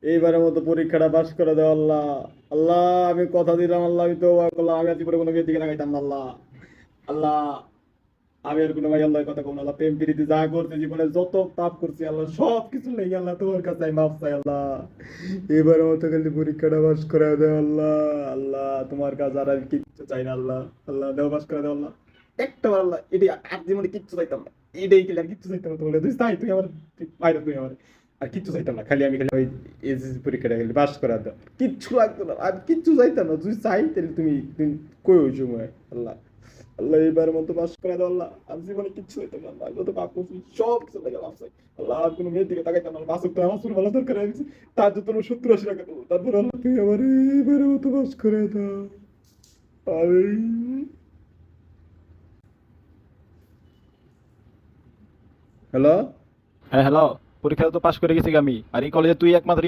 এইবারের মতো পরীক্ষাটা পাস করে দাও আল্লাহ। আল্লাহ, আমি কথা দিলাম আল্লাহ, আমি তো করলাম, আমি আর জীবনে কোনো মেয়ের দিকে তাকাইতাম না আল্লাহ। আল্লাহ, আমি আর কোনো ভাই আল্লাহর কথা কম না আল্লাহ। প্রেম প্রীতি যা করছি জীবনে, যত পাপ করছি আল্লাহ, সব কিছু নেই আল্লাহ, তোমার কাছে আমি মাফ চাই আল্লাহ। এবারের মতো খালি পরীক্ষাটা পাস করে দাও আল্লাহ। আল্লাহ, তোমার কাছে আর আমি কিচ্ছু চাই না আল্লাহ। আল্লাহ দেও, পাস করে দাও আল্লাহ। একটা বার আল্লাহ, এটি আর জীবনে কিচ্ছু চাইতাম না। এটাই কি আর কিচ্ছু চাইতাম না তোমার, তুই চাই, তুই আমার, বাইরে তুই আমার, আর কিচ্ছু চাইতাম না। খালি আমি খালি ওই এসএসসি পরীক্ষাটা খালি পাস করা দাও, কিচ্ছু লাগতো না, আর কিচ্ছু চাইতাম না। তুই চাই তাহলে তুমি তুমি কই ওই সময় আল্লাহ। আল্লাহ, এইবার মতো পাস করে দাও আল্লাহ। আর জীবনে কিচ্ছু চাইতাম না আল্লাহ, আমি যত পাপ করছি সব কিছু লাগে মাফ চাই আল্লাহ। আর কোনো মেয়ের দিকে তাকাইতাম না, মাসুক তো আমার শুরু ভালো দরকার হয়েছে, তার জন্য 70-80 টাকা দেবো, তারপর আল্লাহ তুই আমার এইবারে মতো পাস করে দাও। আমিন। হ্যালো। হ্যাঁ, হ্যালো। পরীক্ষা তো পাশ করে গেছি আমি, আর এই কলেজে তুই একমাত্র